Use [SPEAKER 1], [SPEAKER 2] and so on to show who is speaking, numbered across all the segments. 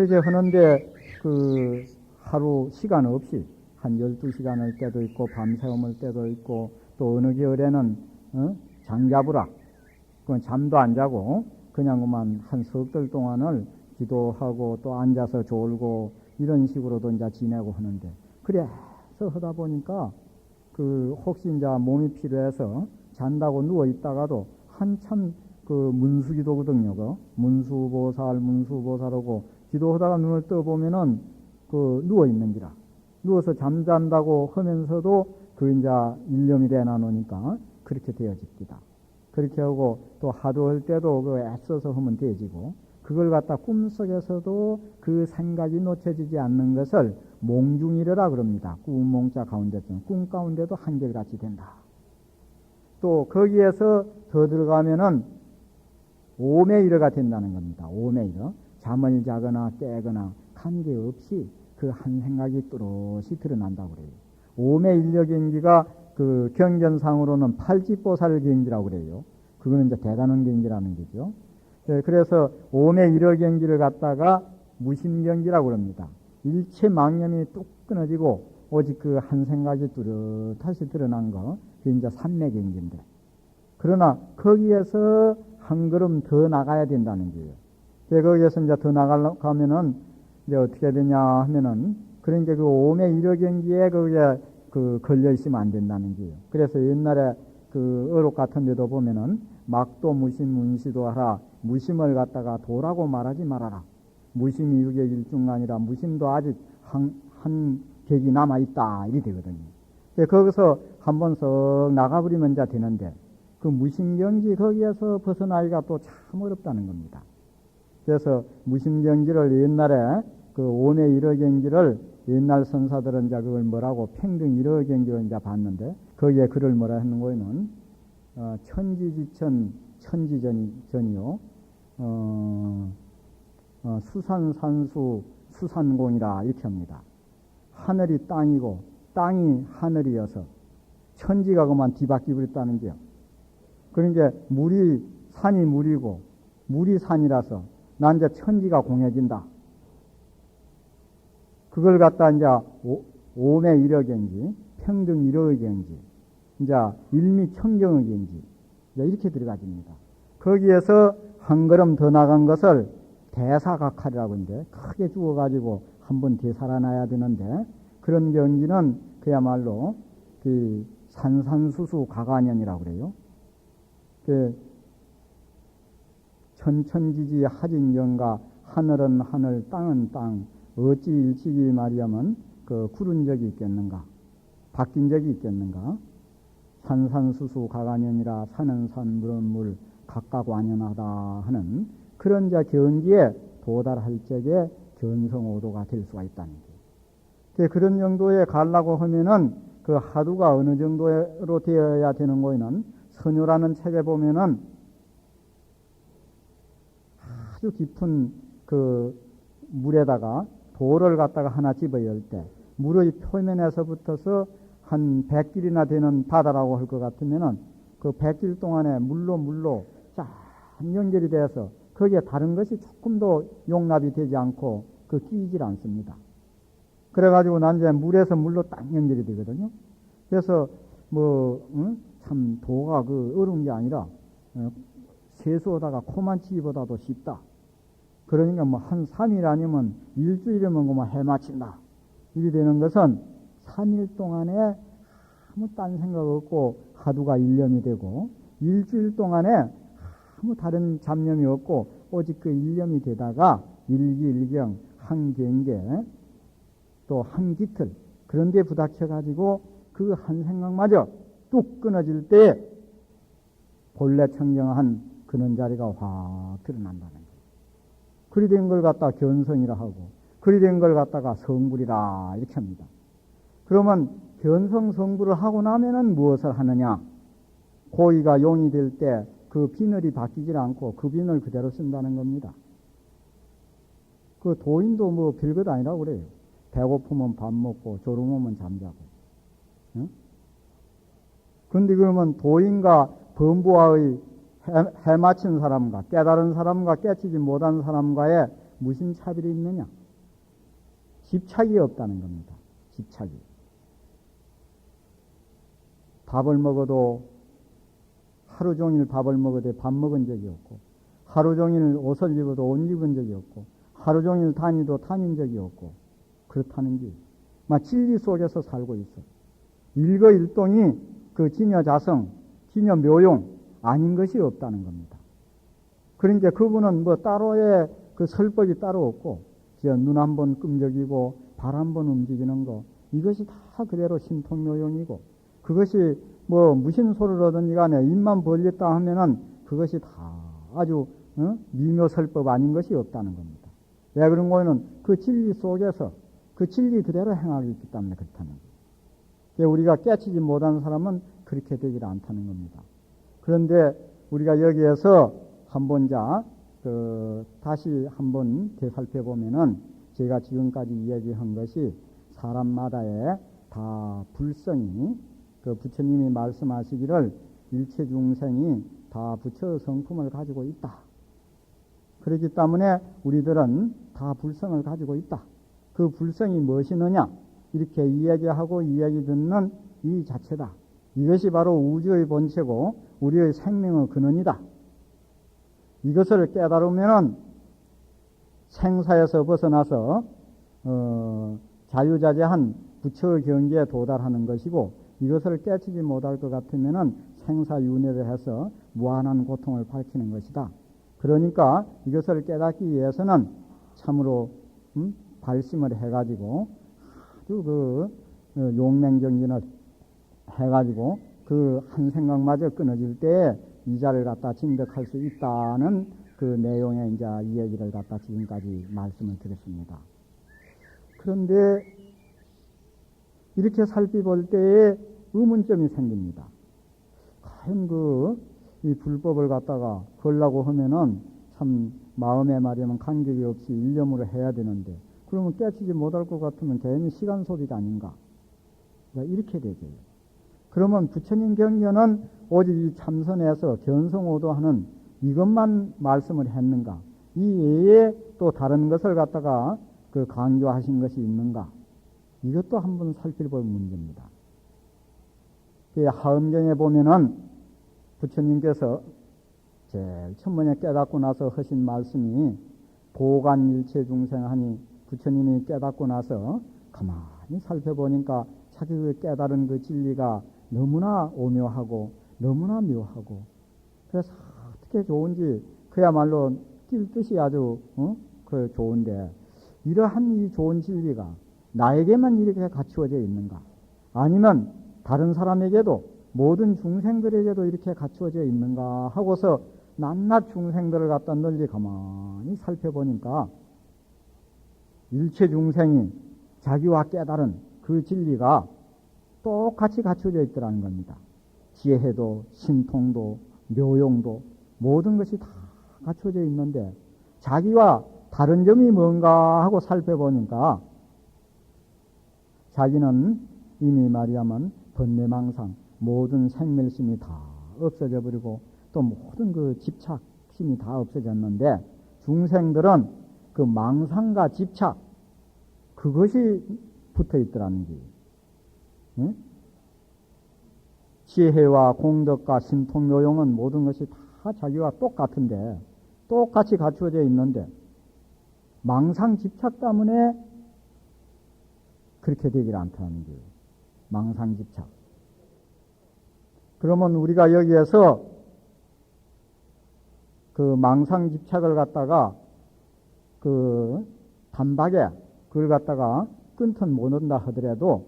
[SPEAKER 1] 그제 하는데 그 하루 시간 없이 한 12시간을 때도 있고 밤새움을 때도 있고 또 어느 겨울에는 장자부라 그건 잠도 안 자고 그냥 그만 한 석 달 동안을 기도하고 또 앉아서 졸고 이런 식으로도 이제 지내고 하는데 그래서 하다 보니까 그 혹시 이제 몸이 필요해서 잔다고 누워 있다가도 한참 그 문수기도거든요. 그 문수보살하고 기도하다가 눈을 떠 보면은 그 누워 있는 기라. 누워서 잠잔다고 하면서도 그 이제 일념이 되나 놓으니까 그렇게 되어집니다. 그렇게 하고 또 하도할 때도 그 애써서 하면 되지고 그걸 갖다 꿈속에서도 그 생각이 놓쳐지지 않는 것을 몽중이래라 그럽니다. 꿈몽자 가운데쯤 꿈 가운데도 한결같이 된다. 또 거기에서 더 들어가면은 오매일어가 된다는 겁니다. 오매일어. 잠을 자거나 깨거나 관계없이 그 한 생각이 뚜렷이 드러난다고 그래요. 오매일려경기가 그 경전상으로는 팔지보살경기라고 그래요. 그거는 이제 대단한 경기라는 거죠. 그래서 오매일어경기를 갖다가 무심경기라고 그럽니다. 일체 망념이 뚝 끊어지고 오직 그 한 생각이 뚜렷이 드러난 거, 그게 이제 삼매경기인데. 그러나 거기에서 한 걸음 더 나가야 된다는 거예요. 거기에서 이제 더 나가면은 이제 어떻게 되냐 하면은 그러니까 그 오매일어경기에 거기에 그 걸려 있으면 안 된다는 거예요. 그래서 옛날에 그 어록 같은 데도 보면은 막도 무심 문시도 하라. 무심을 갖다가 도라고 말하지 말아라. 무심이 유격일중간이라 무심도 아직 한 격이 남아있다. 이리 되거든요. 거기서 한번 썩 나가버리면 이제 되는데 그 무심경지 거기에서 벗어나기가 또 참 어렵다는 겁니다. 그래서 무심경지를 옛날에 그 오매일어경지를 옛날 선사들은 이제 그걸 뭐라고 평등일어경지를 이제 봤는데 거기에 글을 뭐라 하는 거에는 천지지천 천지전이요 수산산수 수산공이라 이렇게 합니다. 하늘이 땅이고 땅이 하늘이어서 천지가 그만 뒤바뀌어 버렸다는 게요. 그러니까 물이 산이 물이고 물이 산이라서 난 이제 천지가 공해진다. 그걸 갖다 이제 오매일어경지, 평등일어경지, 이제 일미청정의경지 이렇게 들어가집니다. 거기에서 한 걸음 더 나간 것을 대사각할이라고 하는데 크게 죽어가지고 한번 되살아나야 되는데 그런 경지는 그야말로 그 산산수수 가관연이라고 그래요. 그 천천지지 하진경과 하늘은 하늘 땅은 땅 어찌 일찍이 말이야면 그 구른 적이 있겠는가 바뀐 적이 있겠는가 산산수수 가관연이라 산은 산 물은 물 각각 완연하다 하는 그런 자 경지에 도달할 적에 견성오도가 될 수가 있다는 거예요. 그런 정도에 가려고 하면은 그 하두가 어느 정도로 되어야 되는 거에는 선효라는 책에 보면은 아주 깊은 그 물에다가 돌을 갖다가 하나 집어열 때 물의 표면에서부터서 한 100길이나 되는 바다라고 할 것 같으면은 그 100길 동안에 물로 쫙 연결이 돼서 거기에 다른 것이 조금도 용납이 되지 않고 그 끼이질 않습니다. 그래가지고 난 이제 물에서 물로 딱 연결이 되거든요. 그래서 참 도가 그 어려운 게 아니라 세수하다가 코만 치기보다도 쉽다. 그러니까 뭐 한 3일 아니면 일주일이면 그만 해마친다. 이리 되는 것은 3일 동안에 아무 딴 생각 없고 하두가 일념이 되고 일주일 동안에 아무 다른 잡념이 없고 오직 그 일념이 되다가 일기일경 한경계 또 한기틀 그런 데 부닥쳐 가지고 그 한 생각마저 뚝 끊어질 때 본래 청정한 그런 자리가 확 드러난다는 거예요. 그리 된 걸 갖다 견성이라 하고 그리 된 걸 갖다가 성불이라 이렇게 합니다. 그러면 견성 성불을 하고 나면은 무엇을 하느냐? 고의가 용이 될 때 그 비늘이 바뀌질 않고 그 비늘 그대로 쓴다는 겁니다. 그 도인도 뭐 별것 아니라고 그래요. 배고프면 밥 먹고 졸음오면 잠자고. 응? 근데 그러면 도인과 범부와의 해맞힌 사람과 깨달은 사람과 깨치지 못한 사람과의 무슨 차별이 있느냐? 집착이 없다는 겁니다. 집착이. 밥을 먹어도 하루 종일 밥을 먹어도 밥 먹은 적이 없고, 하루 종일 옷을 입어도 옷 입은 적이 없고, 하루 종일 다니도 다닌 적이 없고, 그렇다는 게 막 진리 속에서 살고 있어. 일거일동이 그 진여자성, 진여묘용 아닌 것이 없다는 겁니다. 그러니까 그분은 뭐 따로의 그 설법이 따로 없고, 눈 한 번 끔적이고 발 한 번 움직이는 거, 이것이 다 그대로 신통묘용이고, 그것이 뭐 무슨 소리를 하든지 간에 입만 벌렸다 하면은 그것이 다 아주 미묘설법 아닌 것이 없다는 겁니다. 왜 그런 거는 그 진리 속에서 그 진리 그대로 행하고 있기 때문에 그렇다는 거예요. 우리가 깨치지 못한 사람은 그렇게 되질 않다는 겁니다. 그런데 우리가 여기에서 한번 다시 한번 되살펴보면은 제가 지금까지 이야기한 것이 사람마다의 다 불성이 그 부처님이 말씀하시기를 일체 중생이 다 부처 성품을 가지고 있다. 그렇기 때문에 우리들은 다 불성을 가지고 있다. 그 불성이 무엇이느냐? 이렇게 이야기하고 이야기 듣는 이 자체다. 이것이 바로 우주의 본체고 우리의 생명의 근원이다. 이것을 깨달으면 생사에서 벗어나서 자유자재한 부처의 경지에 도달하는 것이고, 이것을 깨치지 못할 것 같으면 생사윤회를 해서 무한한 고통을 밝히는 것이다. 그러니까 이것을 깨닫기 위해서는 참으로 발심을 해가지고 아주 그 용맹정진을 해가지고 그 한 생각마저 끊어질 때에 이자를 갖다 증득할 수 있다는 그 내용의 이제 이 얘기를 갖다 지금까지 말씀을 드렸습니다. 그런데 이렇게 살펴볼 때에 의문점이 생깁니다. 과연 이 불법을 갖다가 걸라고 하면은 참 마음에 말이면 간격이 없이 일념으로 해야 되는데, 그러면 깨치지 못할 것 같으면 괜히 시간 소비가 아닌가? 이렇게 되죠. 그러면 부처님 경전은 오직 이 참선에서 견성오도하는 이것만 말씀을 했는가? 이 외에 또 다른 것을 갖다가 그 강조하신 것이 있는가? 이것도 한번 살펴볼 문제입니다. 하엄경에 보면은 부처님께서 제일 처음에 깨닫고 나서 하신 말씀이 보관일체 중생하니, 부처님이 깨닫고 나서 가만히 살펴보니까 자기 깨달은 그 진리가 너무나 오묘하고 너무나 묘하고, 그래서 어떻게 좋은지 그야말로 뛸 듯이 아주 그 좋은데, 이러한 이 좋은 진리가 나에게만 이렇게 갖추어져 있는가? 아니면 다른 사람에게도, 모든 중생들에게도 이렇게 갖추어져 있는가 하고서 낱낱 중생들을 갖다 널리 가만히 살펴보니까 일체 중생이 자기와 깨달은 그 진리가 똑같이 갖추어져 있더라는 겁니다. 지혜도 신통도 묘용도 모든 것이 다 갖추어져 있는데, 자기와 다른 점이 뭔가 하고 살펴보니까 자기는 이미 말하자면 번뇌망상, 모든 생멸심이 다 없어져 버리고 또 모든 그 집착심이 다 없어졌는데, 중생들은 그 망상과 집착, 그것이 붙어 있더라는 게. 예? 지혜와 공덕과 신통묘용은 모든 것이 다 자기와 똑같은데, 똑같이 갖추어져 있는데, 망상 집착 때문에 그렇게 되질 않다는 거예요. 망상 집착. 그러면 우리가 여기에서 그 망상 집착을 갖다가 그 단박에 그걸 갖다가 끊든 못 온다 하더라도,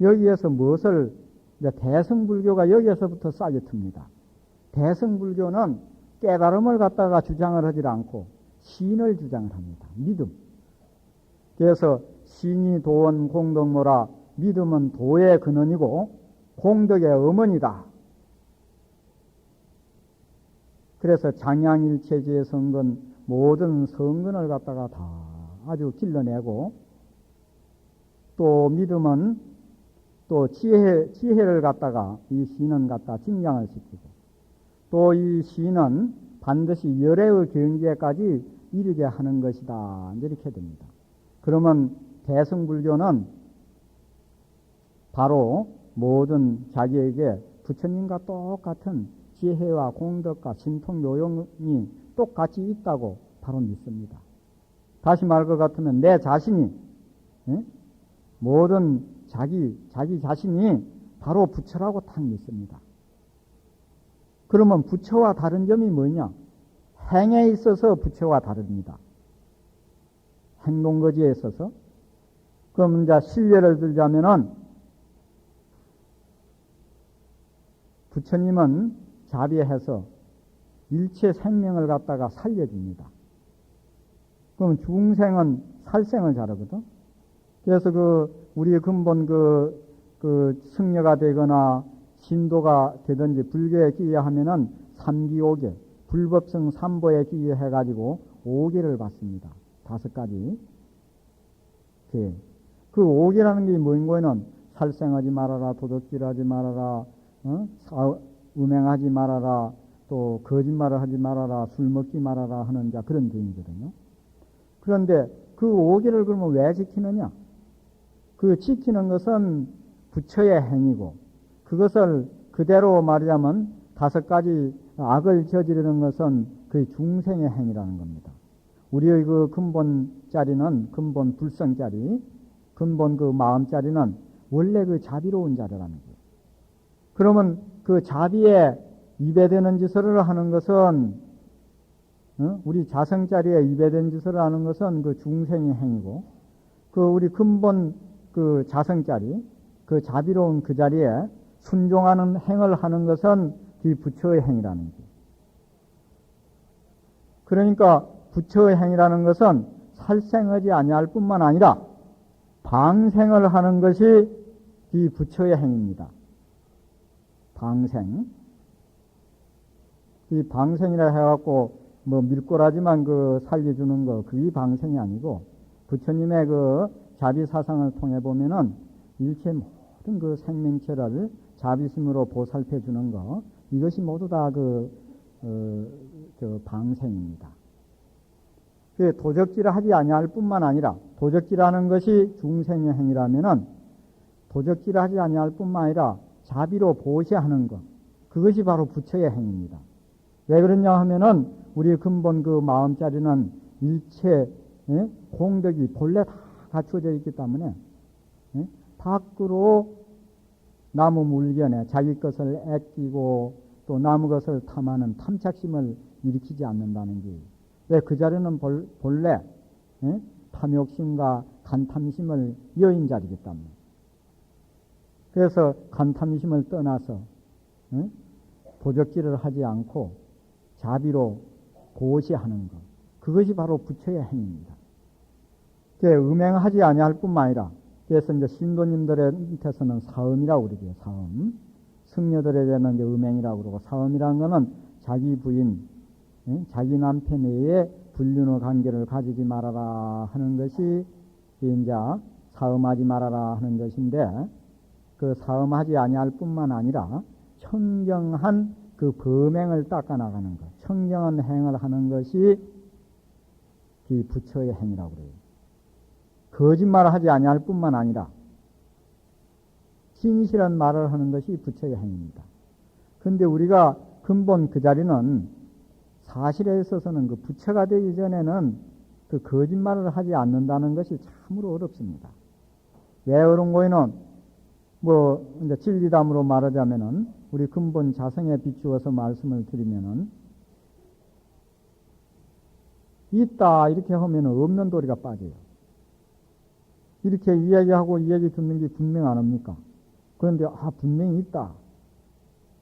[SPEAKER 1] 여기에서 무엇을, 이제 대승불교가 여기에서부터 싹이 틉니다. 대승불교는 깨달음을 갖다가 주장을 하지 않고 신을 주장을 합니다. 믿음. 그래서 신이 도원 공덕모라, 믿음은 도의 근원이고 공덕의 어머니다. 그래서 장양일체지의 성근, 모든 성근을 갖다가 다 아주 길러내고, 또 믿음은 또 지혜를 갖다가 이 신은 갖다 증량을 시키고, 또 이 신은 반드시 열애의 경지에까지 이르게 하는 것이다. 이렇게 됩니다. 그러면 대승불교는 바로 모든 자기에게 부처님과 똑같은 지혜와 공덕과 신통 요용이 똑같이 있다고 바로 믿습니다. 다시 말할 것 같으면 내 자신이 모든 자기 자신이 바로 부처라고 딱 믿습니다. 그러면 부처와 다른 점이 뭐냐? 행에 있어서 부처와 다릅니다. 행동거지에 있어서. 그럼 이제 실례를 들자면은 부처님은 자비해서 일체 생명을 갖다가 살려줍니다. 그럼 중생은 살생을 잘하거든. 그래서 우리의 근본 승려가 되거나 신도가 되든지 불교에 기여하면은 삼기오계, 불법성 삼보에 기여해가지고 5계를 받습니다. 5가지. 그 5계라는 게 뭐인고에는 살생하지 말아라, 도둑질하지 말아라, 음행하지 말아라, 또 거짓말을 하지 말아라, 술 먹지 말아라 하는 그런 개인이거든요. 그런데 그 5계를 그러면 왜 지키느냐? 그 지키는 것은 부처의 행위고, 그것을 그대로 말하자면 5가지 악을 저지르는 것은 그 중생의 행위라는 겁니다. 우리의 그 근본자리는, 근본 불성자리, 근본 그 마음자리는 원래 그 자비로운 자리라는 거예요. 그러면 그 자비에 위배되는 짓을 하는 것은, 우리 자성자리에 위배된 짓을 하는 것은 그 중생의 행위고, 그 우리 근본 그 자성자리, 그 자비로운 그 자리에 순종하는 행을 하는 것은 그 부처의 행위라는 거예요. 그러니까 부처의 행위라는 것은 살생하지 아니할 뿐만 아니라 방생을 하는 것이 이 부처의 행위입니다. 방생. 이 방생이라 해갖고 뭐 밀꼬라지만 살려주는 거, 그게 방생이 아니고, 부처님의 그 자비사상을 통해 보면은 일체 모든 그 생명체를 자비심으로 보살펴 주는 거, 이것이 모두 다 방생입니다. 도적질을 하지 아니할 뿐만 아니라, 도적질하는 것이 중생의 행위라면은 도적질을 하지 아니할 뿐만 아니라 자비로 보시하는 것, 그것이 바로 부처의 행위입니다. 왜 그러냐 하면은 우리 근본 그 마음자리는 일체 공덕이 본래 다 갖추어져 있기 때문에 밖으로 나무 물견에 자기 것을 애끼고 또 나무 것을 탐하는 탐착심을 일으키지 않는다는 게, 왜 그 자리는 본래 탐욕심과 간탐심을 여인 자리이기 때문에, 그래서 간탐심을 떠나서 도적질을 하지 않고 자비로 보시하는 것, 그것이 바로 부처의 행위입니다. 음행하지 아니할 뿐만 아니라, 그래서 이제 신도님들한테서는 사음이라고 그러죠. 사음. 승려들에게는 이제 음행이라고 그러고, 사음이라는 것은 자기 부인, 자기 남편 외에 불륜의 관계를 가지지 말아라 하는 것이 이제 사음하지 말아라 하는 것인데, 그 사음하지 아니할 뿐만 아니라 청정한 그 범행을 닦아나가는 것, 청정한 행을 하는 것이 이 부처의 행위라고 그래요. 거짓말을 하지 아니할 뿐만 아니라 진실한 말을 하는 것이 부처의 행위입니다. 그런데 우리가 근본 그 자리는 사실에 있어서는 그 부처가 되기 전에는 그 거짓말을 하지 않는다는 것이 참으로 어렵습니다. 왜 어려운 거에는 이제 진리담으로 말하자면은 우리 근본 자성에 비추어서 말씀을 드리면은, 있다 이렇게 하면 없는 도리가 빠져요. 이렇게 이야기하고 이야기 듣는 게 분명 안 합니까? 그런데 분명히 있다.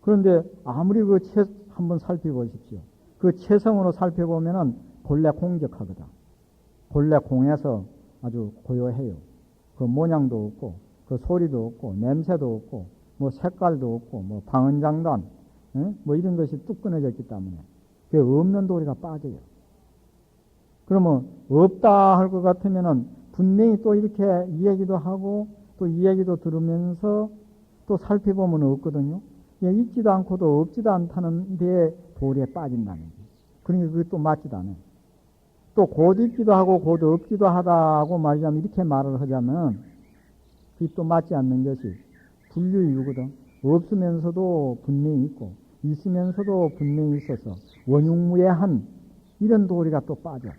[SPEAKER 1] 그런데 아무리 한번 살펴보십시오. 그 체성으로 살펴보면은 본래 공적하거든. 본래 공해서 아주 고요해요. 그 모양도 없고, 그 소리도 없고, 냄새도 없고, 뭐 색깔도 없고, 뭐 방언장단, 뭐 이런 것이 뚝 끊어졌기 때문에 그 없는 도리가 빠져요. 그러면 없다 할 것 같으면은 분명히 또 이렇게 이야기도 하고 또 이야기도 들으면서 또 살펴보면 없거든요. 있지도 않고도 없지도 않다는 데 도리에 빠진다는 거예요. 그러니까 그게 또 맞지도 않아요. 또 곧 있기도 하고 곧 없기도 하다고 말하자면 이렇게 말을 하자면 그게 또 맞지 않는 것이 분류이유거든. 없으면서도 분명히 있고 있으면서도 분명히 있어서 원흉무예한 이런 도리가 또 빠져.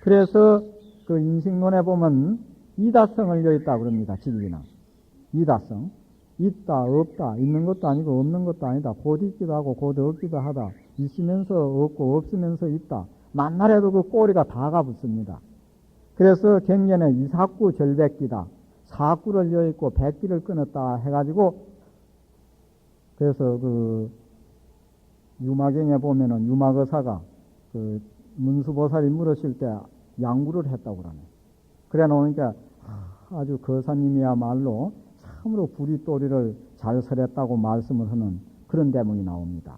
[SPEAKER 1] 그래서 그 인식론에 보면 이다성을 여있다 그럽니다. 진리는. 이다성. 있다, 없다, 있는 것도 아니고 없는 것도 아니다. 곧 있기도 하고 곧 없기도 하다. 있으면서 없고 없으면서 있다. 만날에도 그 꼬리가 다 가붙습니다. 그래서 경전에 이삭구 절백기다. 사구를 여있고 백기를 끊었다 해가지고 그래서 그 유마경에 보면은 유마거사가 그 문수보살이 물으실 때 양구를 했다고 그러네. 그래 놓으니까 아주 거사님이야말로 참으로 구리또리를 잘 설했다고 말씀을 하는 그런 대목이 나옵니다.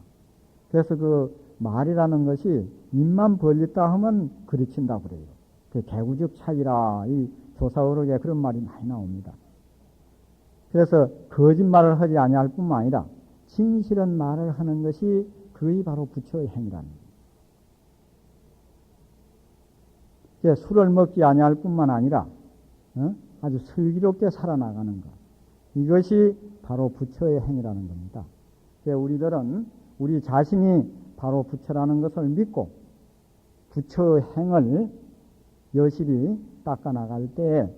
[SPEAKER 1] 그래서 그 말이라는 것이 입만 벌렸다 하면 그르친다 그래요. 그 개구적 차이라 이 조사어록에 그런 말이 많이 나옵니다. 그래서 거짓말을 하지 아니할 뿐만 아니라 진실한 말을 하는 것이 그의 바로 부처의 행위라는 거예요. 술을 먹지 아니할 뿐만 아니라 아주 슬기롭게 살아나가는 것. 이것이 바로 부처의 행위라는 겁니다. 우리들은 우리 자신이 바로 부처라는 것을 믿고 부처의 행을 여실히 닦아나갈 때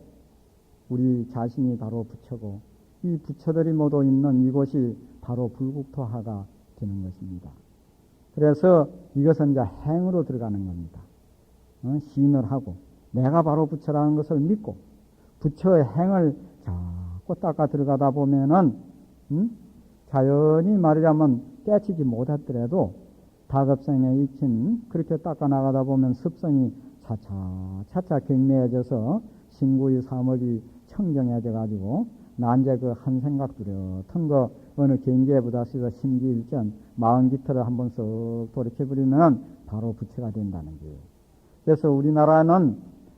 [SPEAKER 1] 우리 자신이 바로 부처고 이 부처들이 모두 있는 이곳이 바로 불국토하가 되는 것입니다. 그래서 이것은 이제 행으로 들어가는 겁니다. 시인을 하고 내가 바로 부처라는 것을 믿고 부처의 행을 자꾸 닦아 들어가다 보면은 자연히 말하자면 깨치지 못했더라도 다급성에 익힌 그렇게 닦아 나가다 보면 습성이 차차 경매해져서 신구의 사목이 청정해져 가지고 난제 그 한 생각 뚜렷한 거 어느 경계에 부닥쳐서 심기일전 마음 기틀을 한번 쓱 돌이켜버리면 바로 부처가 된다는 거예요. 그래서 우리나라는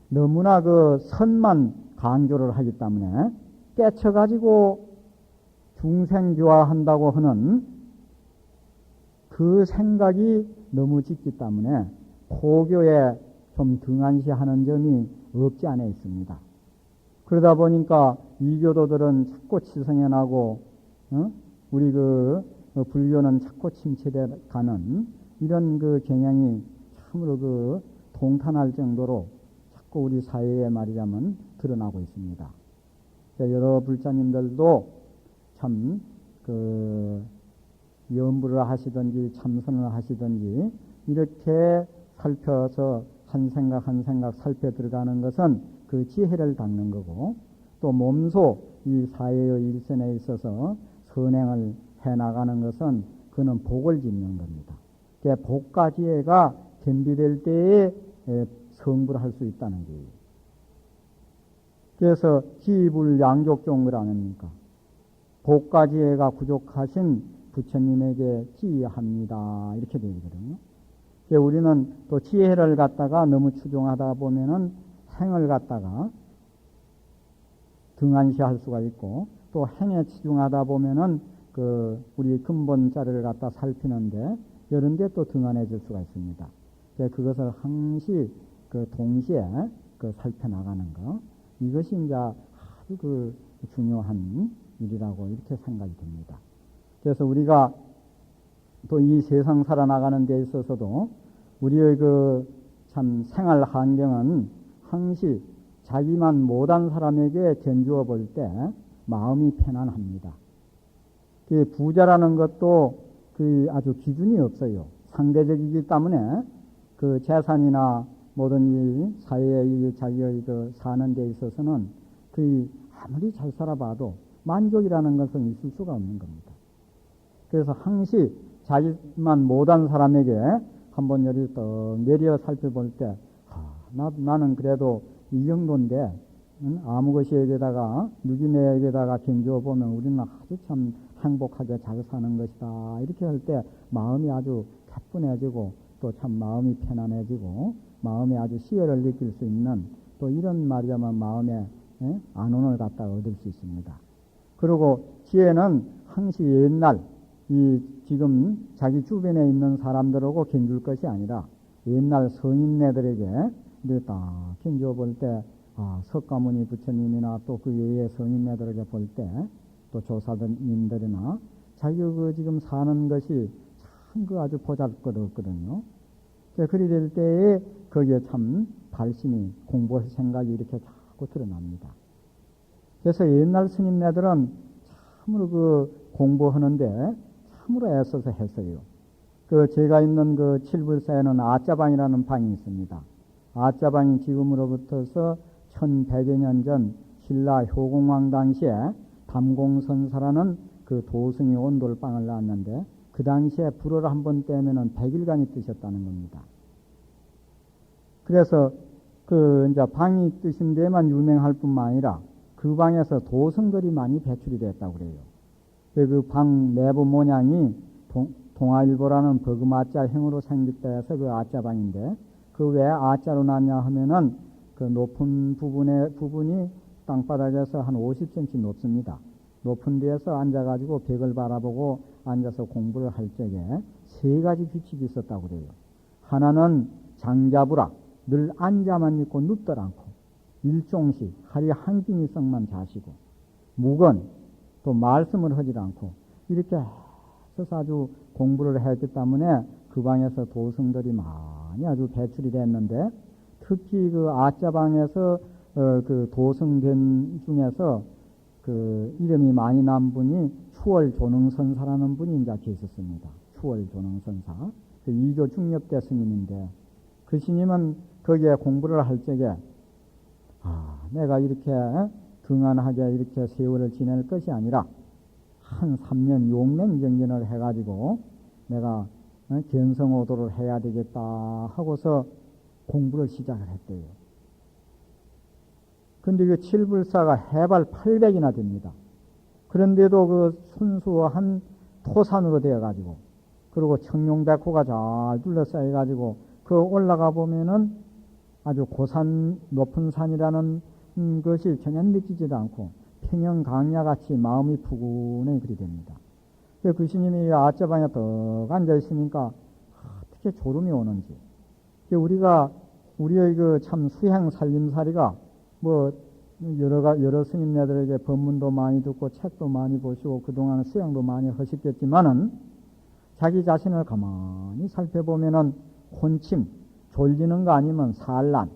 [SPEAKER 1] 너무나 그 선만 강조를 하기 때문에 깨쳐가지고 중생교화한다고 하는 그 생각이 너무 짙기 때문에 포교에 좀 등한시하는 점이 없지 않아 있습니다. 그러다 보니까 이교도들은 자꾸 치성해 나고 우리 그 불교는 자꾸 침체돼 가는 이런 그 경향이 참으로 그 동탄할 정도로 자꾸 우리 사회에 말이자면 드러나고 있습니다. 여러 불자님들도 참 그 염불을 하시든지 참선을 하시든지 이렇게 살펴서 한 생각 한 생각 살펴 들어가는 것은 그 지혜를 닦는 거고 또 몸소 이 사회의 일선에 있어서 선행을 해나가는 것은 그는 복을 짓는 겁니다. 복과 지혜가 겸비될 때에 성불을 할 수 있다는 거예요. 그래서 지불양족종을 아닙니까? 복과 지혜가 부족하신 부처님에게 지휘합니다. 이렇게 되어 있거든요. 우리는 또 지혜를 갖다가 너무 추종하다 보면은 행을 갖다가 등한시할 수가 있고 또 행에 치중하다 보면은 그 우리 근본 자리를 갖다 살피는데 이런 데 또 등한해질 수가 있습니다. 그것을 항시 그 동시에 그 살펴나가는 거 이것이 이제 아주 그 중요한 일이라고 이렇게 생각이 됩니다. 그래서 우리가 또 이 세상 살아나가는 데 있어서도 우리의 그 참 생활 환경은 항시 자기만 못한 사람에게 견주어 볼 때 마음이 편안합니다. 그 부자라는 것도 그 아주 기준이 없어요. 상대적이기 때문에 그 재산이나 모든 일, 사회의 일, 자기의 그 사는 데 있어서는 그 아무리 잘 살아봐도 만족이라는 것은 있을 수가 없는 겁니다. 그래서 항시 자기만 못한 사람에게 한번 여기 떡 내려 살펴볼 때 나는 그래도 이 정도인데 아무 것에게다가 누기네에게다가 견주어 보면 우리는 아주 참 행복하게 잘 사는 것이다. 이렇게 할 때 마음이 아주 가뿐해지고 또 참 마음이 편안해지고 마음에 아주 시혜를 느낄 수 있는 또 이런 말이야만 마음에 안온을 갖다가 얻을 수 있습니다. 그리고 지혜는 항시 옛날 이 지금 자기 주변에 있는 사람들하고 견줄 것이 아니라 옛날 성인네들에게 이렇게 딱 견주어 때, 석가모니 부처님이나 또 그 외의 성인네들에게 볼 때, 또 조사님들이나 자기가 그 지금 사는 것이 참 그 아주 보잘것없거든요. 그리 될 때에 거기에 참 발심이, 공부할 생각이 이렇게 자꾸 드러납니다. 그래서 옛날 스님네들은 참으로 그 공부하는데 참으로 애써서 했어요. 그 제가 있는 그 칠불사에는 아짜방이라는 방이 있습니다. 아짜방이 지금으로부터서 1100여 년 전 신라 효공왕 당시에 담공선사라는 그 도승이 온돌방을 놨는데 그 당시에 불을 한번 떼면은 100일간이 뜨셨다는 겁니다. 그래서 그 이제 방이 뜨신 데만 유명할 뿐만 아니라 그 방에서 도승들이 많이 배출이 됐다고 그래요. 그 방 내부 모양이 동아일보라는 버금아자형으로 생겼다 해서 그 아자방인데 그 왜 아자로 났냐 하면은 그 높은 부분이 땅바닥에서 한 50cm 높습니다. 높은 데에서 앉아가지고 벽을 바라보고 앉아서 공부를 할 적에 세 가지 규칙이 있었다고 그래요. 하나는 장자부라, 늘 앉아만 있고 눕들 않고 일종씩 하루에 한 끼 이상만 자시고 묵은 또 말씀을 하지 않고 이렇게 해서 아주 공부를 했기 때문에 그 방에서 도승들이 많이 아주 배출이 됐는데 특히 그 아짜방에서 그 도승된 중에서 그 이름이 많이 난 분이 추월조능선사라는 분이 이제 계셨습니다. 추월조능선사. 그 이교 중엽대 스님인데 그 스님은 거기에 공부를 할 적에 내가 이렇게 등한하게 이렇게 세월을 지낼 것이 아니라 한 3년 6년 정진을 해가지고 내가 견성오도를 해야 되겠다 하고서 공부를 시작을 했대요. 근데 그 칠불사가 해발 800이나 됩니다. 그런데도 그 순수한 토산으로 되어가지고 그리고 청룡백호가 잘 둘러싸여가지고 그 올라가 보면은 아주 고산 높은 산이라는 것이 전혀 느끼지도 않고 평영 강야같이 마음이 푸근해 그리 됩니다. 그 스님이 아짜방에 떡 앉아 있으니까 어떻게 졸음이 오는지. 우리의 그 참 수행 살림살이가 뭐 여러 스님네들에게 법문도 많이 듣고 책도 많이 보시고 그동안 수행도 많이 하셨겠지만은 자기 자신을 가만히 살펴보면은 혼침, 졸리는 거 아니면 산란,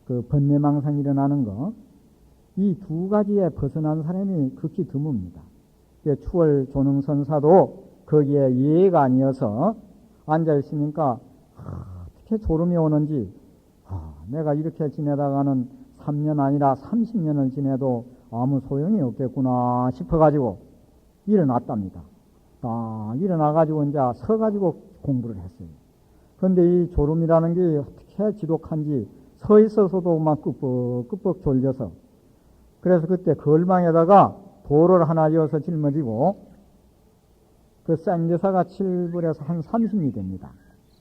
[SPEAKER 1] 그 번뇌망상이 일어나는 거, 이 두 가지에 벗어난 사람이 극히 드뭅니다. 추월조능선사도 거기에 예가 아니어서 앉아있으니까 어떻게 졸음이 오는지 내가 이렇게 지내다가는 3년 아니라 30년을 지내도 아무 소용이 없겠구나 싶어가지고 일어났답니다. 일어나가지고 이제 서가지고 공부를 했어요. 그런데 이 졸음이라는 게 어떻게 지독한지 서 있어서도 막 끄뻑끄뻑 졸려서 그래서 그때 걸망에다가 돌을 하나 이어서 짊어지고 그 생제사가 7불에서 한 30리 됩니다.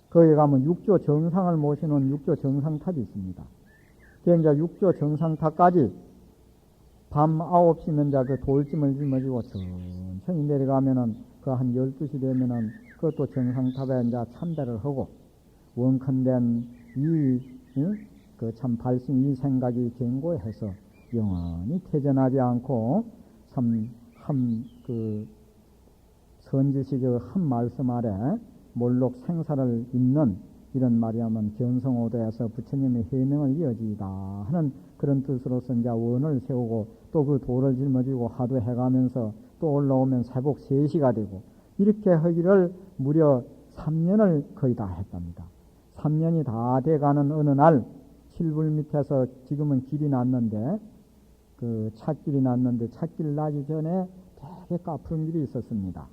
[SPEAKER 1] 거기 가면 육조 정상을 모시는 육조 정상탑이 있습니다. 그 이제 육조 정상탑까지 밤 9시면 이제 그 돌짐을 짊어지고 천천히 내려가면은 그 한 12시 되면은 그것도 정상탑에 이제 참배를 하고 원컨된 그 참 발심 이 생각이 견고해서 영원히 퇴전하지 않고 그 선지식의 한 말씀 아래 몰록 생사를 잇는 이런 말이야면 견성오도에서 부처님의 해명을 이어지이다 하는 그런 뜻으로서 이제 원을 세우고 또 그 돌을 짊어지고 하도 해가면서 또 올라오면 새복 3시가 되고 이렇게 하기를 무려 3년을 거의 다 했답니다. 3년이 다 돼가는 어느 날 칠불 밑에서 지금은 길이 났는데 그 찻길이 났는데 찻길 나기 전에 되게 까푸른 길이 있었습니다.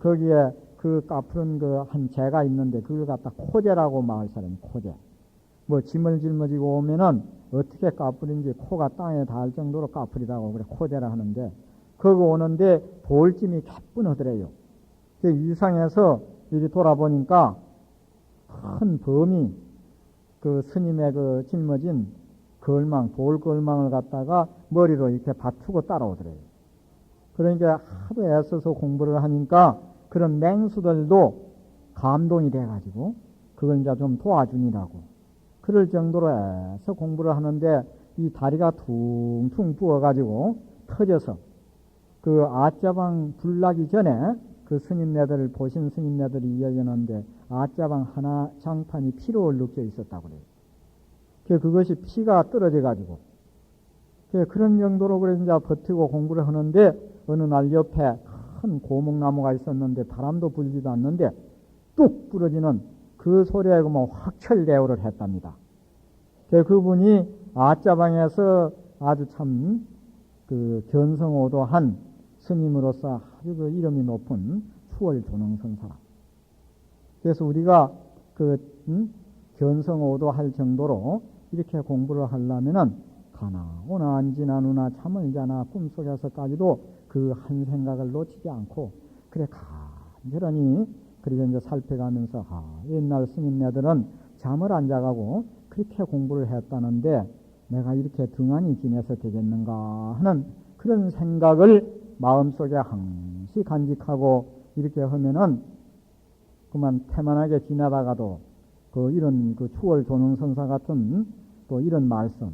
[SPEAKER 1] 거기에 그 까푸른 그 한 재가 있는데 그걸 갖다 코제라고 마을 사람이 코제. 뭐 짐을 짊어지고 오면은 어떻게 까푸린지 코가 땅에 닿을 정도로 까푸리다고 그래 코제라 하는데 거기 오는데 돌짐이 개뿐하더래요. 그 위상에서 이리 돌아보니까 큰 범이 그 스님의 그 짊어진 돌걸망을 갖다가 머리로 이렇게 받투고 따라오더래요. 그러니까 하도 애써서 공부를 하니까 그런 맹수들도 감동이 돼가지고 그걸 이제 좀 도와주니라고. 그럴 정도로 해서 공부를 하는데 이 다리가 퉁퉁 부어가지고 터져서 그 아짜방 불나기 전에 그 스님네들 보신 스님네들이 이야기하는데 아짜방 하나 장판이 피로 얽혀 있었다고 그래요. 그것이 피가 떨어져 가지고 그런 정도로 그래 이제 버티고 공부를 하는데 어느 날 옆에 큰 고목나무가 있었는데 바람도 불지도 않는데 뚝 부러지는 그 소리에 뭐 확철대오를 했답니다. 그분이 아짜방에서 아주 참 그 견성오도한 스님으로서 아주 그 이름이 높은 추월조능선사라. 그래서 우리가 그 견성오도 할 정도로 이렇게 공부를 하려면은 가나 오나 안지나 누나 잠을 자나 꿈속에서까지도 그 한 생각을 놓치지 않고 그래 간절하니 그리고 이제 살펴가면서 옛날 스님네들은 잠을 안 자가고 그렇게 공부를 했다는데 내가 이렇게 등한히 지내서 되겠는가 하는 그런 생각을 마음속에 항시 간직하고 이렇게 하면은 그만 태만하게 지나다가도 그 이런 그 추월조능선사 같은 또 이런 말씀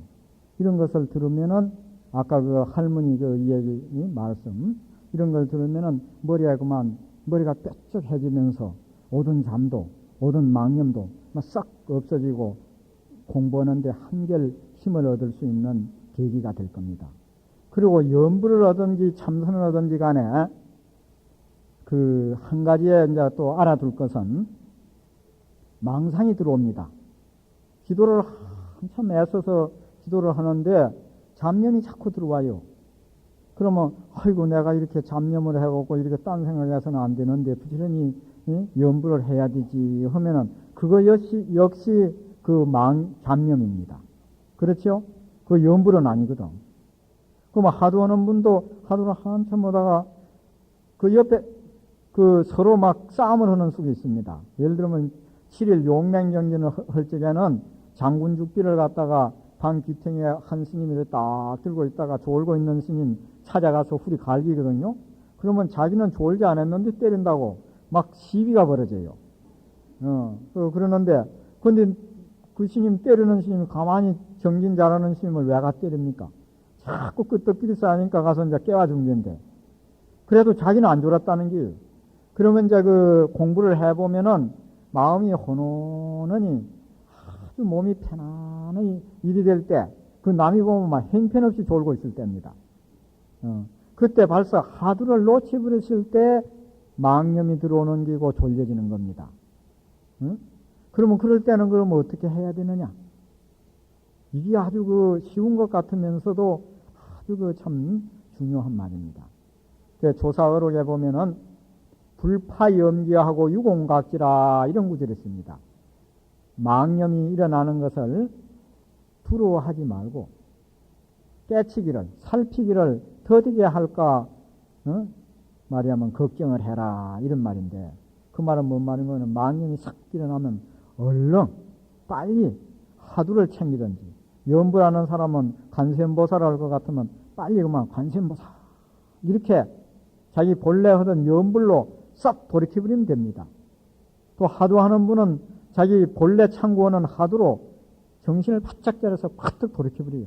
[SPEAKER 1] 이런 것을 들으면은 아까 그 할머니 그 이야기 말씀 이런 걸 들으면은 머리가 뾰족해지면서 오던 잠도 오던 망념도 싹 없어지고 공부하는데 한결 힘을 얻을 수 있는 계기가 될 겁니다. 그리고 염불을 하든지 참선을 하든지 간에 그 한 가지에 이제 또 알아둘 것은 망상이 들어옵니다. 기도를 한참 애써서 기도를 하는데 잡념이 자꾸 들어와요. 그러면 아이고 내가 이렇게 잡념을 해갖고 이렇게 딴 생각해서는 안 되는데 부지런히 염불을 해야 되지 하면은 그거 역시 그 잡념입니다. 그렇죠? 그 염불은 아니거든. 그럼 하도하는 분도 하도를 한참 하다가 그 옆에 그 서로 막 싸움을 하는 속이 있습니다. 예를 들면 7일 용맹정진을 할 적에는 장군 죽비를 갖다가 방 기탱에 한 스님이 딱 들고 있다가 졸고 있는 스님 찾아가서 후리 갈기거든요. 그러면 자기는 졸지 않았는데 때린다고 막 시비가 벌어져요. 그러는데 근데 그 스님 때리는 스님이 가만히 정진 잘하는 스님을 왜 가 때립니까? 자꾸 끄떡끼리 싸니까 가서 이제 깨워준 건데 그래도 자기는 안 졸았다는 게 그러면 이제 그 공부를 해보면은 마음이 혼돈하니 아주 몸이 편안히 일이 될 때 그 남이 보면 막 행편없이 졸고 있을 때입니다. 그때 벌써 하두를 놓치버렸을 때 망념이 들어오는 게고 졸려지는 겁니다. 그러면 그럴 때는 그러면 어떻게 해야 되느냐? 이게 아주 그 쉬운 것 같으면서도 아주 그 참 중요한 말입니다. 조사어록에 보면은 불파염기하고 유공각지라 이런 구절이 있습니다. 망념이 일어나는 것을 두려워하지 말고 깨치기를 살피기를 더디게 할까 말하면 걱정을 해라 이런 말인데 그 말은 뭔 말인 거는 망념이 싹 일어나면 얼른 빨리 하두를 챙기든지 염불하는 사람은 관세음보살을 할 것 같으면 빨리 그만 관세음보살 이렇게 자기 본래 하던 염불로 싹 돌이켜버리면 됩니다. 또 하두하는 분은 자기 본래 참고하는 하두로 정신을 바짝 차려서 팍 돌이켜버려요.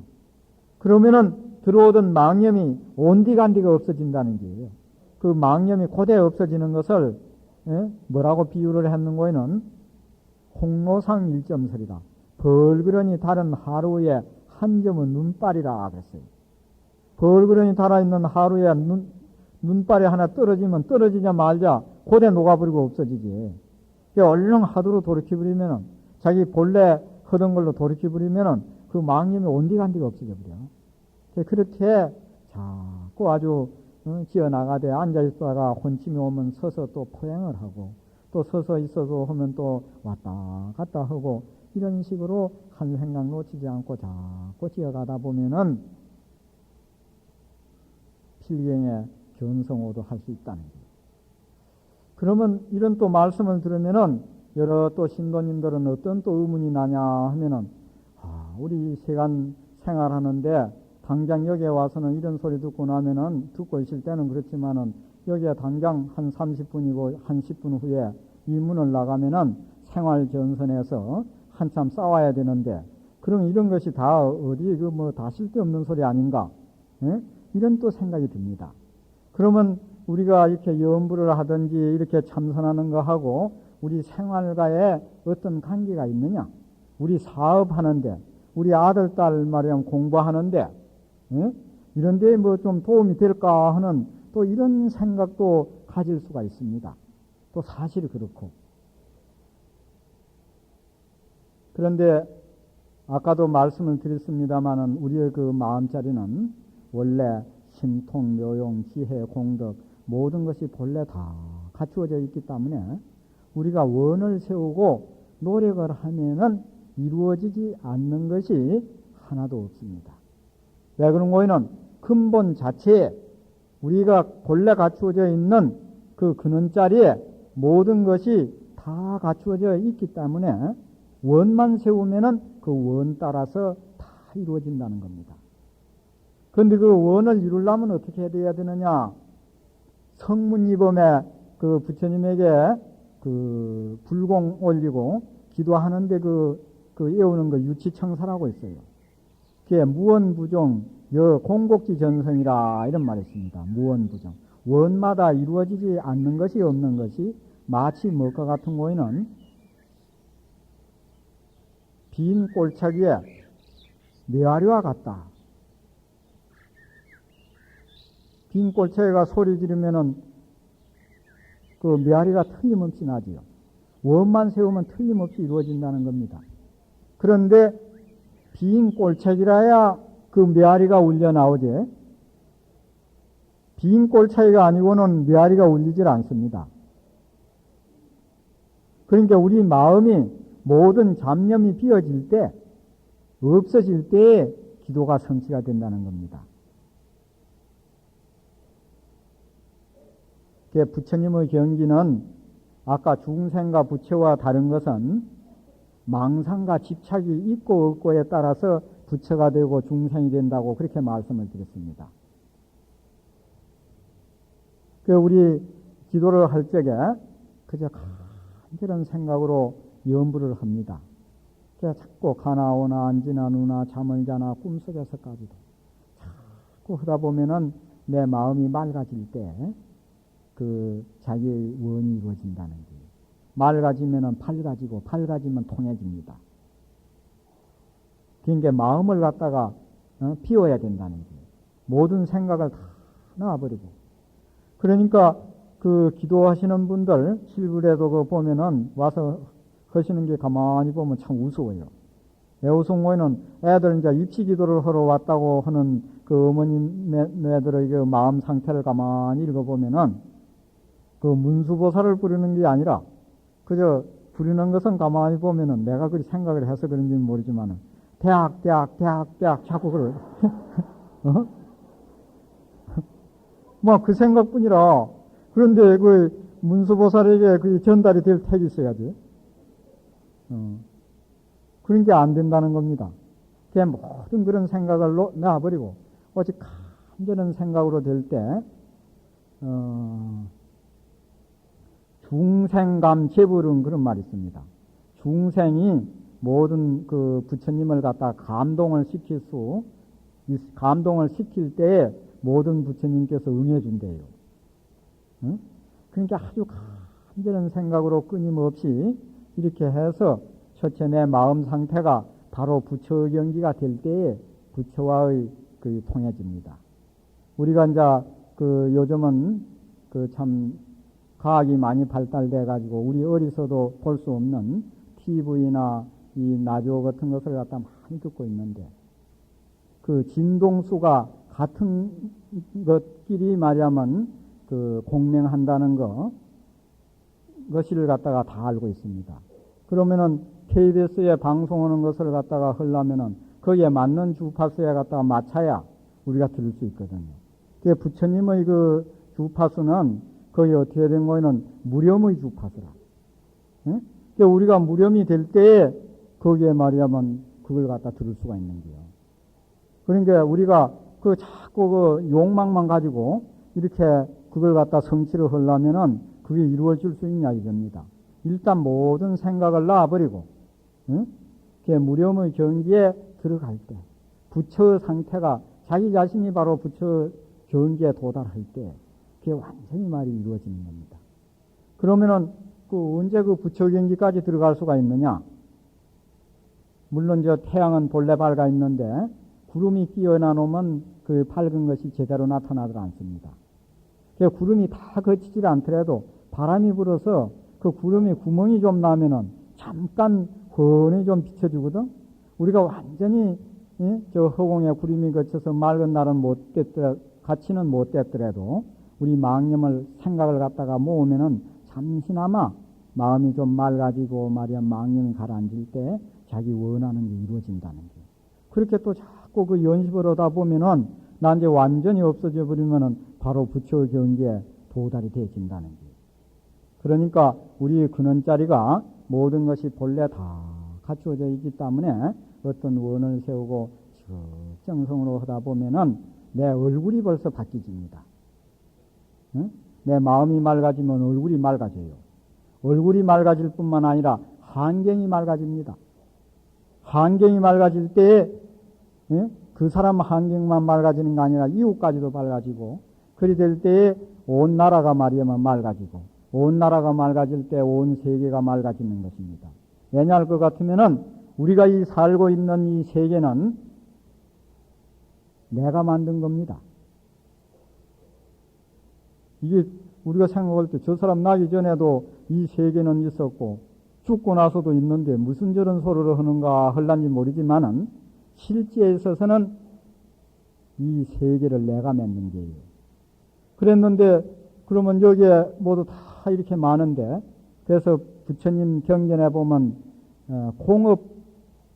[SPEAKER 1] 그러면은 들어오던 망념이 온디간디가 없어진다는 게예요. 그 망념이 고대 없어지는 것을 뭐라고 비유를 했는 거에는 홍로상 일점설이다. 벌그러니 다른 하루에 한 점은 눈발이라 그랬어요. 벌그러니 달아있는 하루에 눈발이 하나 떨어지면 떨어지자 말자 고대 녹아버리고 없어지지. 얼른 하두로 돌이켜버리면은 자기 본래 하던 걸로 돌이켜버리면은 그 망념이 온디간디가 없어져버려. 그렇게 자꾸 아주 지어나가되 앉아있다가 혼침이 오면 서서 또 포행을 하고 또 서서 있어서 하면 또 왔다 갔다 하고 이런 식으로 한 생각 놓치지 않고 자꾸 지어가다 보면은 필경의 견성호도 할 수 있다는 거예요. 그러면 이런 또 말씀을 들으면은 여러 또 신도님들은 어떤 또 의문이 나냐 하면은 우리 세간 생활하는데 당장 여기에 와서는 이런 소리 듣고 나면은 듣고 있을 때는 그렇지만은 여기에 당장 한 30분이고 한 10분 후에 이 문을 나가면은 생활 전선에서 한참 싸워야 되는데, 그럼 이런 것이 다 어디 다 쓸데없는 소리 아닌가? 예? 이런 또 생각이 듭니다. 그러면 우리가 이렇게 염불을 하든지 이렇게 참선하는 거 하고 우리 생활과의 어떤 관계가 있느냐? 우리 사업하는데, 우리 아들, 딸 말이야 공부하는데, 예? 이런 데에 좀 도움이 될까 하는 또 이런 생각도 가질 수가 있습니다. 또 사실이 그렇고. 그런데 아까도 말씀을 드렸습니다마는 우리의 그 마음자리는 원래 신통, 묘용, 지혜, 공덕 모든 것이 본래 다 갖추어져 있기 때문에 우리가 원을 세우고 노력을 하면은 이루어지지 않는 것이 하나도 없습니다. 왜 그런 거에는 근본 자체에 우리가 본래 갖추어져 있는 그 근원자리에 모든 것이 다 갖추어져 있기 때문에 원만 세우면은 그 원 따라서 다 이루어진다는 겁니다. 그런데 그 원을 이루려면 어떻게 해야 되느냐? 성문이범에 그 부처님에게 그 불공 올리고 기도하는데 그 외우는 거 유치청사라고 있어요. 그게 무원부종 공곡지 전성이라 이런 말이 있습니다. 무원부종. 원마다 이루어지지 않는 것이 없는 것이 마치 뭐과 같은 거에는 빈 꼴차기에 메아리와 같다. 빈 꼴차기가 소리 지르면은 그 메아리가 틀림없이 나지요. 원만 세우면 틀림없이 이루어진다는 겁니다. 그런데 빈 꼴차기라야 그 메아리가 울려 나오지. 빈 꼴차기가 아니고는 메아리가 울리질 않습니다. 그러니까 우리 마음이 모든 잡념이 비어질 때, 없어질 때에 기도가 성취가 된다는 겁니다. 부처님의 경기는 아까 중생과 부처와 다른 것은 망상과 집착이 있고 없고에 따라서 부처가 되고 중생이 된다고 그렇게 말씀을 드렸습니다. 우리 기도를 할 적에 그저 간절한 생각으로 염불을 합니다. 자꾸 가나오나 앉으나 누나 잠을 자나 꿈속에서까지도 자꾸 하다 보면은 내 마음이 맑아질 때 그 자기의 원이 이루어진다는 거예요. 맑아지면은 밝아지고 밝아지면 통해집니다. 그러니까 마음을 갖다가 비워야 된다는 거예요. 모든 생각을 다 놔버리고. 그러니까 그 기도하시는 분들 실불에도 그 보면은 와서 하시는 게 가만히 보면 참 우스워요. 왜 우스운 거에는 애들 이제 입시 기도를 하러 왔다고 하는 그 어머니네들의 그 마음 상태를 가만히 읽어보면은 그 문수보살을 부르는 게 아니라 그저 부르는 것은 가만히 보면은 내가 그 생각을 해서 그런지는 모르지만은 대학 자꾸 그걸 뭐 그 생각뿐이라. 그런데 그 문수보살에게 그 전달이 될 택이 있어야지. 그런 게 안 된다는 겁니다. 그냥 모든 그런 생각을 놔버리고 오직 간절한 생각으로 될 때 중생감 제불은 그런 말이 있습니다. 중생이 모든 그 부처님을 갖다 감동을 시킬 때에 모든 부처님께서 응해준대요. 응? 그러니까 아주 간절한 생각으로 끊임없이 이렇게 해서 첫째 내 마음 상태가 바로 부처의 경지가 될 때에 부처와의 그 통해집니다. 우리가 이제 그 요즘은 그 참 과학이 많이 발달돼 가지고 우리 어디서도 볼 수 없는 TV나 이 라디오 같은 것을 갖다 많이 듣고 있는데 그 진동수가 같은 것끼리 말하면 그 공명한다는 것을 갖다가 다 알고 있습니다. 그러면은 KBS에 방송하는 것을 갖다가 하려면은 거기에 맞는 주파수에 갖다가 맞춰야 우리가 들을 수 있거든요. 그 부처님의 그 주파수는 거기 어떻게 된 거에는 무렴의 주파수라. 예? 그러니까 우리가 무렴이 될 때에 거기에 말이야만 그걸 갖다 들을 수가 있는 거예요. 그러니까 우리가 그 자꾸 그 욕망만 가지고 이렇게 그걸 갖다 성취를 하려면은 그게 이루어질 수 있냐 이겁니다. 일단 모든 생각을 놔버리고 응? 무렴의 경지에 들어갈 때 부처 상태가 자기 자신이 바로 부처 경지에 도달할 때 그게 완전히 말이 이루어지는 겁니다. 그러면은 언제 그 부처 경지까지 들어갈 수가 있느냐? 물론 저 태양은 본래 밝아 있는데 구름이 끼어나 놓으면 그 밝은 것이 제대로 나타나지 않습니다. 구름이 다 거치지 않더라도 바람이 불어서 그 구름이 구멍이 좀 나면은 잠깐 훤히 좀 비춰주거든. 우리가 완전히 저 허공에 구름이 거쳐서 맑은 날은 못 됐더라, 같이는 못 됐더라도 우리 망념을 생각을 갖다가 모으면은 잠시나마 마음이 좀 맑아지고 말이야 망념이 가라앉을 때 자기 원하는 게 이루어진다는 게. 그렇게 또 자꾸 그 연습을 하다 보면은 나 이제 완전히 없어져 버리면은 바로 부처의 경지에 도달이 되어진다는 게. 그러니까 우리 근원자리가 모든 것이 본래 다 갖추어져 있기 때문에 어떤 원을 세우고 정성으로 하다 보면은 내 얼굴이 벌써 바뀌집니다. 응? 내 마음이 맑아지면 얼굴이 맑아져요. 얼굴이 맑아질 뿐만 아니라 환경이 맑아집니다. 환경이 맑아질 때에 그 사람 환경만 맑아지는 게 아니라 이웃까지도 맑아지고 그리 될 때에 온 나라가 말이야만 맑아지고 온 나라가 맑아질 때 온 세계가 맑아지는 것입니다. 왜냐할 것 같으면은 우리가 이 살고 있는 이 세계는 내가 만든 겁니다. 이게 우리가 생각할 때 저 사람 나기 전에도 이 세계는 있었고 죽고 나서도 있는데 무슨 저런 소리를 하는가 할란지 모르지만은 실제에 있어서는 이 세계를 내가 만든 게예요. 그랬는데 그러면 여기에 모두 다 이렇게 많은데 그래서 부처님 경전에 보면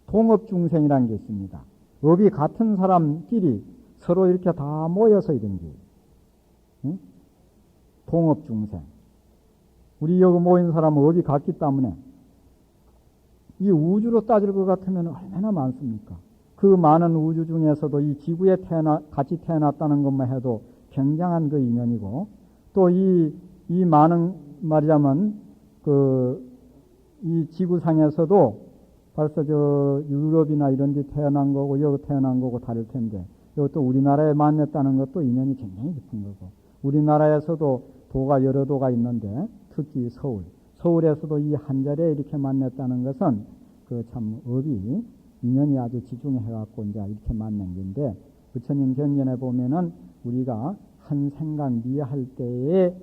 [SPEAKER 1] 동업 중생이라는 게 있습니다. 업이 같은 사람끼리 서로 이렇게 다 모여서 이런 게 응? 동업 중생. 우리 여기 모인 사람은 업이 같기 때문에 이 우주로 따질 것 같으면 얼마나 많습니까? 그 많은 우주 중에서도 이 지구에 같이 태어났다는 것만 해도 굉장한 그 인연이고 또 이 많은 말이자면 이 지구상에서도 벌써 저 유럽이나 이런 데 태어난 거고 여기 태어난 거고 다를 텐데 이것도 우리나라에 만났다는 것도 인연이 굉장히 깊은 거고 우리나라에서도 도가 여러 도가 있는데 특히 서울에서도 이 한 자리에 이렇게 만났다는 것은 그 참 업이 인연이 아주 지중해갖고 이제 이렇게 만난 건데 부처님 경전에 보면은 우리가 한 생각 미할 때에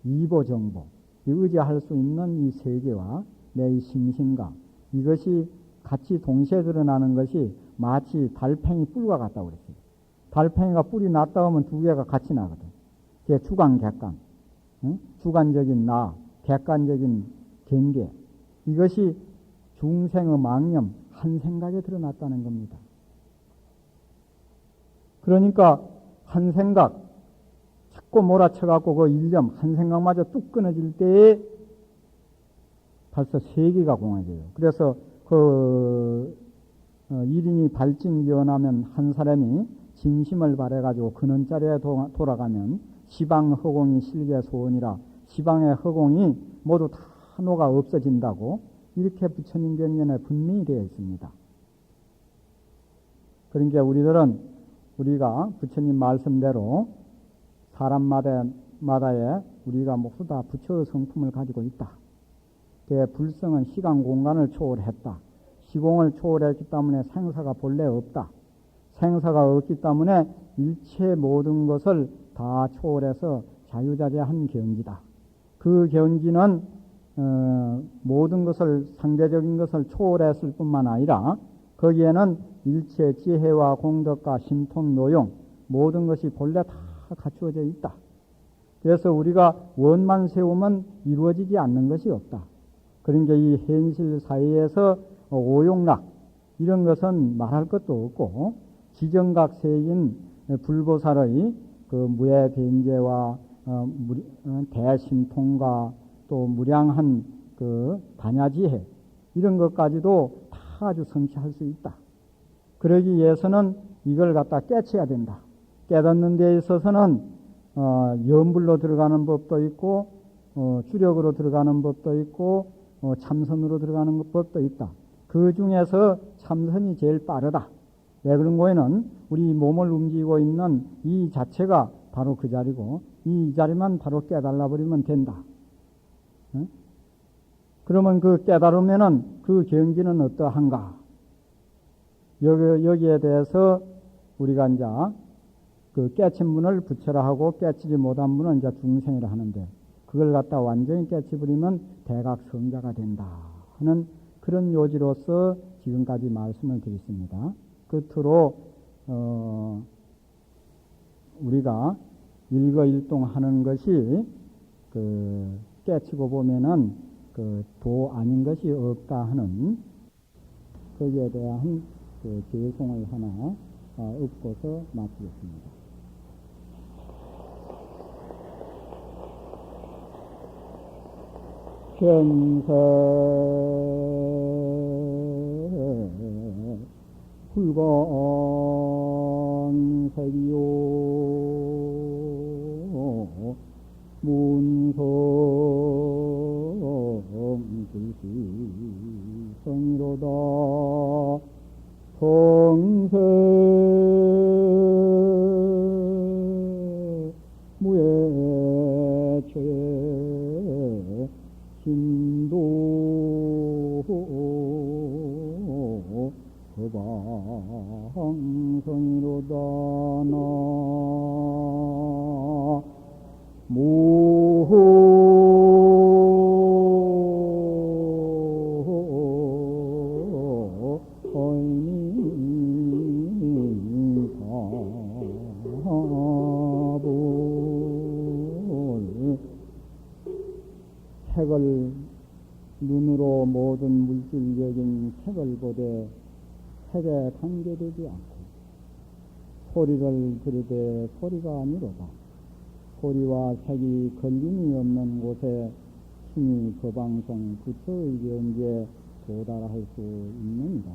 [SPEAKER 1] 이보정보 의지할 수 있는 이 세계와 내 이 심신과 이것이 같이 동시에 드러나는 것이 마치 달팽이 뿔과 같다고 그랬어요. 달팽이가 뿔이 났다 하면 두 개가 같이 나거든. 그게 주관, 객관. 응? 주관적인 나, 객관적인 경계. 이것이 중생의 망념, 한 생각에 드러났다는 겁니다. 그러니까 한 생각, 자꾸 몰아쳐갖고 그 일념, 한 생각마저 뚝 끊어질 때에 벌써 세계가 공해져요. 그래서 일인이 발진기원하면 한 사람이 진심을 발해가지고 근원자리에 돌아가면 시방 허공이 실계 소원이라 시방의 허공이 모두 다 녹아 없어진다고 이렇게 부처님 경전에 분명히 되어 있습니다. 그러니까 우리가 부처님 말씀대로 사람마다에 우리가 모두 다 부처의 성품을 가지고 있다. 그 불성은 시간 공간을 초월했다. 시공을 초월했기 때문에 생사가 본래 없다. 생사가 없기 때문에 일체 모든 것을 다 초월해서 자유자재한 경지다. 그 경지는 모든 것을 상대적인 것을 초월했을 뿐만 아니라 거기에는 일체 지혜와 공덕과 신통 노용 모든 것이 본래 다 갖추어져 있다. 그래서 우리가 원만 세우면 이루어지지 않는 것이 없다. 그러니까 이 현실 사회에서 오용락 이런 것은 말할 것도 없고 지정각세인 불보살의 그 무해변제와 대신통과 또 무량한 그 반야지혜 이런 것까지도 다 아주 성취할 수 있다. 그러기 위해서는 이걸 갖다 깨쳐야 된다. 깨닫는 데 있어서는 염불로 들어가는 법도 있고 주력으로 들어가는 법도 있고 참선으로 들어가는 법도 있다. 그 중에서 참선이 제일 빠르다. 왜 그런 거에는 우리 몸을 움직이고 있는 이 자체가 바로 그 자리고 이 자리만 바로 깨달아 버리면 된다. 응? 그러면 그 깨달으면은 그 경지는 어떠한가? 여기에 대해서 우리가 이제 그 깨친 분을 부처라 하고 깨치지 못한 분은 이제 중생이라 하는데 그걸 갖다 완전히 깨치버리면 대각성자가 된다 하는 그런 요지로서 지금까지 말씀을 드렸습니다. 끝으로 우리가 일거일동하는 것이 그 깨치고 보면은 그 도 아닌 것이 없다 하는 거기에 대한 그 개송을 하나 읊고서 마치겠습니다. 견서 붉은색이요 문성불시성이로다 성세 무예체 신도 거방성이로다 색을 눈으로 모든 물질적인 색을 보되 색에 관계되지 않고 소리를 들으되 소리가 아니로다. 소리와 색이 걸림이 없는 곳에 신이 거방성 부처의 경지에 도달할 수 있느니라.